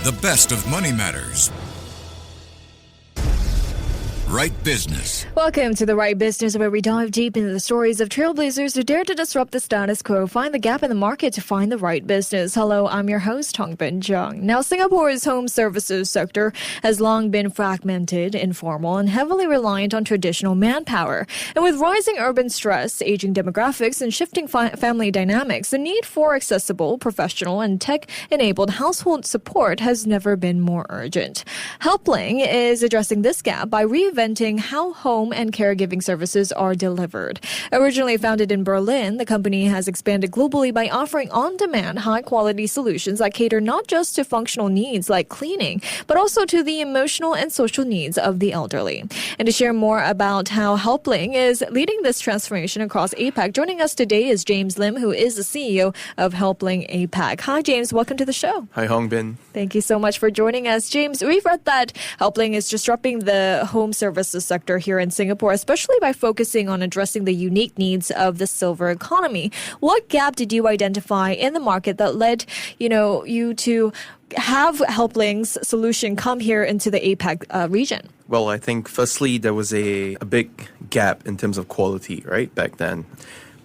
The best of Money Matters. Right Business. Welcome to The Right Business, where we dive deep into the stories of trailblazers who dare to disrupt the status quo, find the gap in the market to find the right business. Hello, I'm your host, Hongbin Jeong. Now, Singapore's home services sector has long been fragmented, informal, and heavily reliant on traditional manpower. And with rising urban stress, aging demographics, and shifting family dynamics, the need for accessible, professional, and tech-enabled household support has never been more urgent. Helpling is addressing this gap by reinventing how home and caregiving services are delivered. Originally founded in Berlin, the company has expanded globally by offering on-demand, high-quality solutions that cater not just to functional needs like cleaning, but also to the emotional and social needs of the elderly. And to share more about how Helpling is leading this transformation across APAC, joining us today is James Lim, who is the CEO of Helpling APAC. Hi, James. Welcome to the show. Hi, Hongbin. Thank you so much for joining us. James, we've read that Helpling is disrupting the home services sector here in Singapore, especially by focusing on addressing the unique needs of the silver economy. What gap did you identify in the market that led, you to have Helpling's solution come here into the APAC region? Well, I think firstly, there was a big gap in terms of quality, right, back then.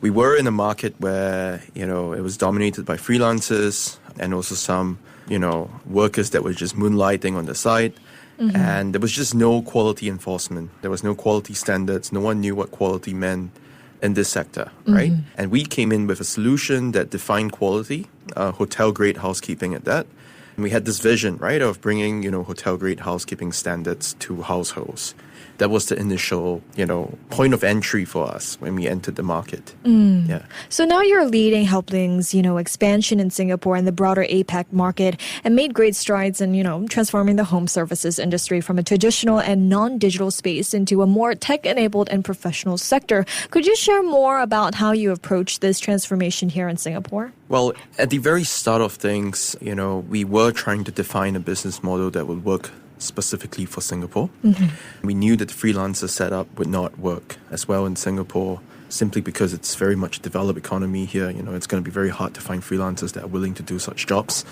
We were in a market where, it was dominated by freelancers and also some, workers that were just moonlighting on the side. Mm-hmm. And there was just no quality enforcement. There was no quality standards. No one knew what quality meant in this sector, right? Mm-hmm. And we came in with a solution that defined quality, hotel-grade housekeeping at that. And we had this vision, right, of bringing, hotel-grade housekeeping standards to households. That was the initial, point of entry for us when we entered the market. Yeah. So now you're leading Helpling's, expansion in Singapore and the broader APAC market and made great strides in, transforming the home services industry from a traditional and non-digital space into a more tech-enabled and professional sector. Could you share more about how you approach this transformation here in Singapore? Well, at the very start of things, we were trying to define a business model that would work specifically for Singapore. Mm-hmm. We knew that the freelancer setup would not work as well in Singapore simply because it's very much a developed economy here. It's going to be very hard to find freelancers that are willing to do such jobs.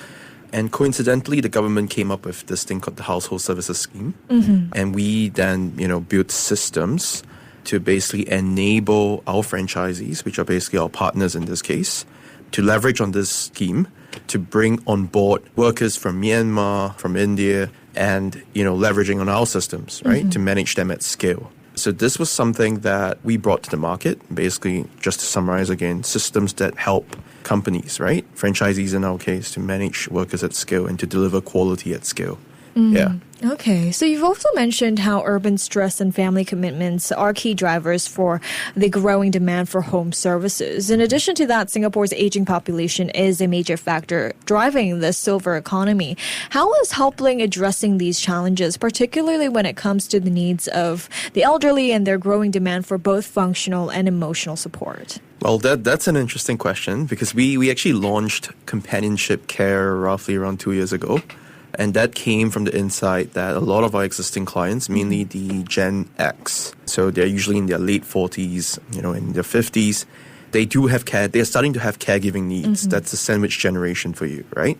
And coincidentally, the government came up with this thing called the Household Services Scheme. Mm-hmm. And we then, built systems to basically enable our franchisees, which are basically our partners in this case, to leverage on this scheme to bring on board workers from Myanmar, from India, and, leveraging on our systems, right, mm-hmm. to manage them at scale. So this was something that we brought to the market, basically, just to summarize again, systems that help companies, right, franchisees in our case, to manage workers at scale and to deliver quality at scale. Yeah. Okay. So you've also mentioned how urban stress and family commitments are key drivers for the growing demand for home services. In addition to that, Singapore's aging population is a major factor driving the silver economy. How is Helpling addressing these challenges, particularly when it comes to the needs of the elderly and their growing demand for both functional and emotional support? Well, that's an interesting question because we actually launched companionship care roughly around 2 years ago. And that came from the insight that a lot of our existing clients, mainly the Gen X, so they're usually in their late 40s, in their 50s, they're starting to have caregiving needs. Mm-hmm. That's the sandwich generation for you, right?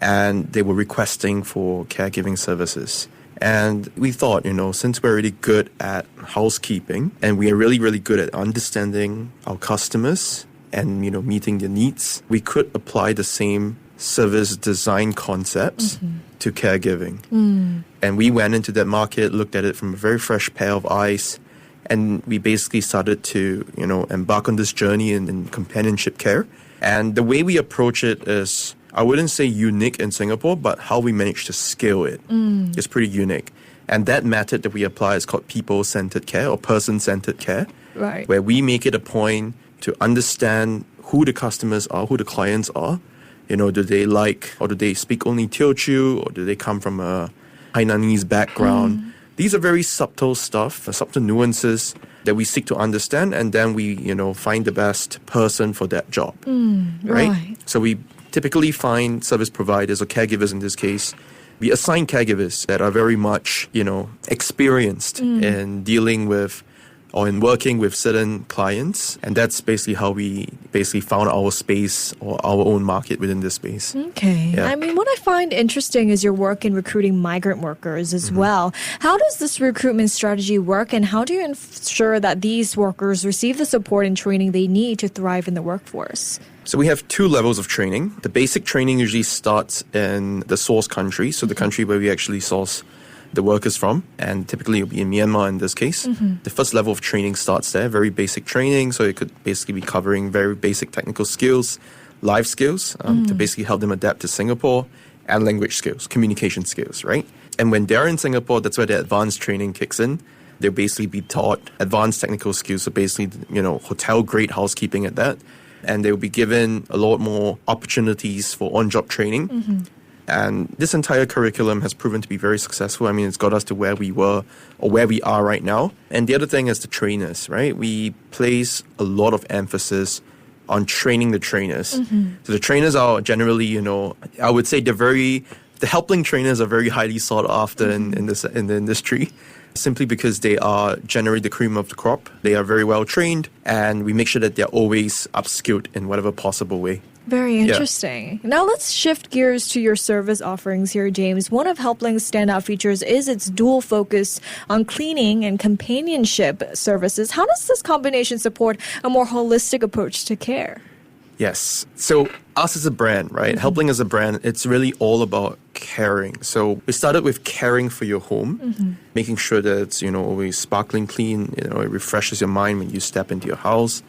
And they were requesting for caregiving services. And we thought, since we're really good at housekeeping and we are really, really good at understanding our customers and, meeting their needs, we could apply the same service design concepts mm-hmm. to caregiving. And we went into that market, looked at it from a very fresh pair of eyes, and we basically started to, embark on this journey in companionship care. And the way we approach it is, I wouldn't say unique in Singapore, but how we manage to scale it is pretty unique. And that method that we apply is called people-centered care or person-centered care, right, where we make it a point to understand who the customers are, who the clients are. Do they like, or do they speak only Teochew, or do they come from a Hainanese background? These are very subtle stuff, subtle nuances that we seek to understand, and then we, find the best person for that job, right? So we typically find service providers or caregivers in this case. We assign caregivers that are very much, experienced in dealing with or in working with certain clients. And that's basically how we basically found our space or our own market within this space. Okay. Yeah. I mean, what I find interesting is your work in recruiting migrant workers as well. How does this recruitment strategy work, and how do you ensure that these workers receive the support and training they need to thrive in the workforce? So we have 2 levels of training. The basic training usually starts in the source country, so the country where we actually source the workers from, and typically it'll be in Myanmar in this case. The first level of training starts there, very basic training, so it could basically be covering very basic technical skills, life skills, to basically help them adapt to Singapore, and language skills, communication skills, right? And when they're in Singapore, that's where the advanced training kicks in. They'll basically be taught advanced technical skills, so basically, hotel-grade housekeeping at that. And they'll be given a lot more opportunities for on-job training. And this entire curriculum has proven to be very successful. I mean, it's got us to where we were or where we are right now. And the other thing is the trainers, right? We place a lot of emphasis on training the trainers. So the trainers are generally, I would say the Helpling trainers are very highly sought after in the industry, simply because they are generally the cream of the crop. They are very well trained, and we make sure that they're always upskilled in whatever possible way. Very interesting. Now let's shift gears to your service offerings here, James. One of Helpling's standout features is its dual focus on cleaning and companionship services. How does this combination support a more holistic approach to care? Yes. So us as a brand, right? Helpling as a brand, it's really all about caring. So we started with caring for your home, making sure that it's, always sparkling clean, it refreshes your mind when you step into your house.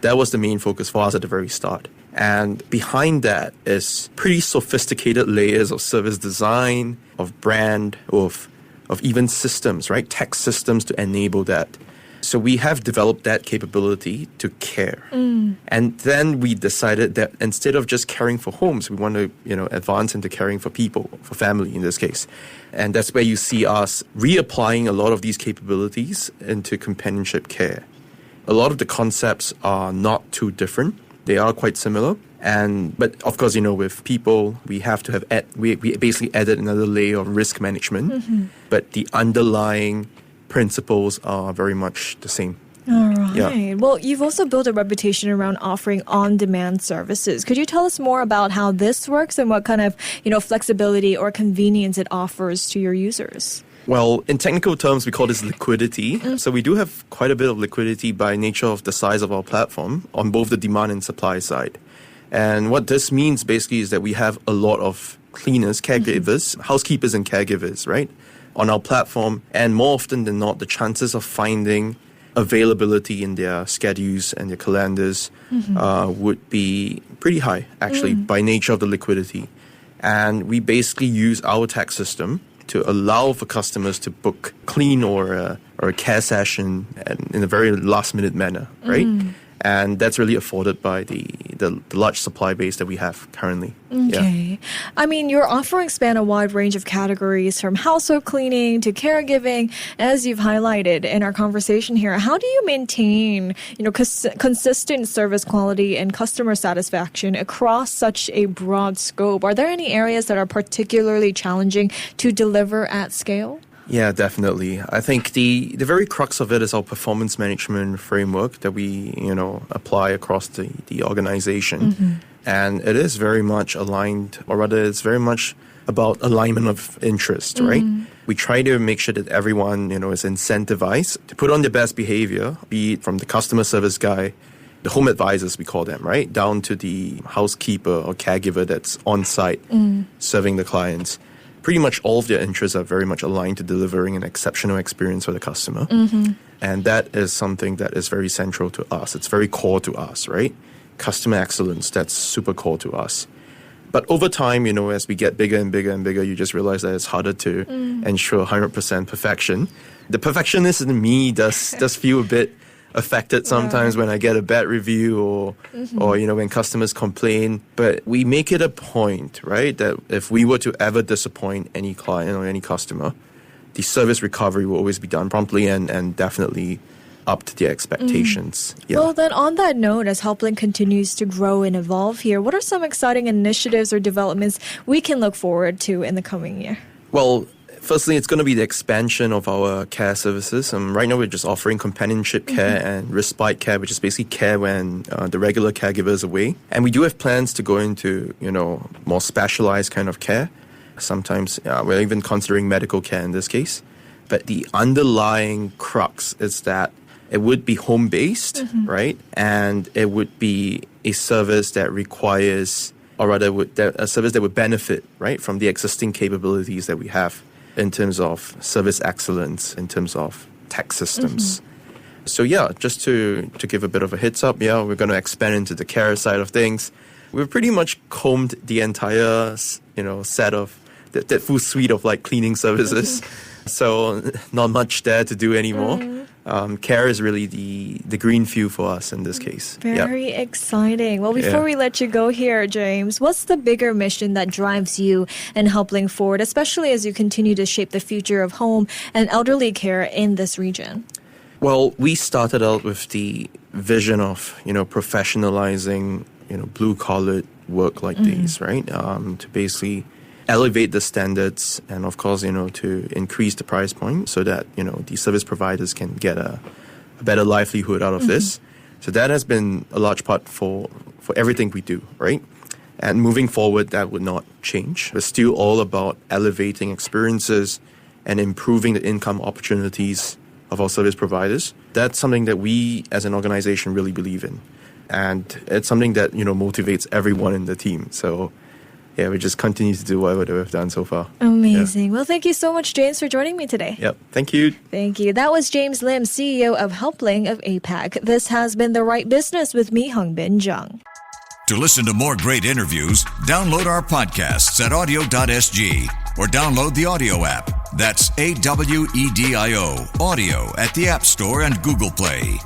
That was the main focus for us at the very start. And behind that is pretty sophisticated layers of service design, of brand, of even systems, right? Tech systems to enable that. So we have developed that capability to care. And then we decided that instead of just caring for homes, we want to, advance into caring for people, for family in this case. And that's where you see us reapplying a lot of these capabilities into companionship care. A lot of the concepts are not too different. They are quite similar. But of course, with people, we have to have, we basically added another layer of risk management. But the underlying principles are very much the same. All right. Yeah. Well, you've also built a reputation around offering on-demand services. Could you tell us more about how this works and what kind of, flexibility or convenience it offers to your users? Well, in technical terms, we call this liquidity. So we do have quite a bit of liquidity by nature of the size of our platform on both the demand and supply side. And what this means basically is that we have a lot of cleaners, caregivers, housekeepers and caregivers, right, on our platform. And more often than not, the chances of finding availability in their schedules and their calendars would be pretty high, actually, by nature of the liquidity. And we basically use our tech system to allow for customers to book clean or a care session in a very last-minute manner, right? And that's really afforded by the large supply base that we have currently. Okay. Yeah. I mean, your offerings span a wide range of categories from household cleaning to caregiving, as you've highlighted in our conversation here. How do you maintain, consistent service quality and customer satisfaction across such a broad scope? Are there any areas that are particularly challenging to deliver at scale? Yeah, definitely. I think the very crux of it is our performance management framework that we, apply across the organization. And it is very much aligned, or rather it's very much about alignment of interest, right? We try to make sure that everyone, is incentivized to put on their best behavior, be it from the customer service guy, the home advisors, we call them, right? Down to the housekeeper or caregiver that's on site serving the clients. Pretty much all of their interests are very much aligned to delivering an exceptional experience for the customer. And that is something that is very central to us. It's very core to us, right? Customer excellence, that's super core to us. But over time, as we get bigger and bigger and bigger, you just realize that it's harder to ensure 100% perfection. The perfectionist in me does feel a bit affected sometimes when I get a bad review or when customers complain. But we make it a point, right, that if we were to ever disappoint any client or any customer, the service recovery will always be done promptly and definitely up to their expectations. Yeah. Well, then on that note, as Helpling continues to grow and evolve here, what are some exciting initiatives or developments we can look forward to in the coming year? Well, Firstly, it's going to be the expansion of our care services. Right now, we're just offering companionship care and respite care, which is basically care when the regular caregiver is away. And we do have plans to go into, more specialized kind of care. Sometimes we're even considering medical care in this case. But the underlying crux is that it would be home-based, right? And it would be a service that requires, or rather, a service that would benefit, right, from the existing capabilities that we have in terms of service excellence, in terms of tech systems. So yeah, just to give a bit of a heads up, we're going to expand into the care side of things. We've pretty much combed the entire, set of that full suite of like cleaning services. So not much there to do anymore. Care is really the green field for us in this case. Very exciting. Well, before we let you go here, James, what's the bigger mission that drives you and Helpling forward, especially as you continue to shape the future of home and elderly care in this region? Well, we started out with the vision of, professionalizing, blue-collar work like these, right? To basically elevate the standards and, of course, to increase the price point so that, the service providers can get a better livelihood out of this. So that has been a large part for everything we do, right? And moving forward, that would not change. It's still all about elevating experiences and improving the income opportunities of our service providers. That's something that we as an organization really believe in. And it's something that, motivates everyone in the team. So we just continue to do whatever we've done so far. Amazing. Well, thank you so much, James, for joining me today. Yep. Thank you. Thank you. That was James Lim, CEO of Helpling of APAC. This has been The Right Business with me, Hongbin Jeong. To listen to more great interviews, download our podcasts at audio.sg or download the audio app. That's AWEDIO, audio at the App Store and Google Play.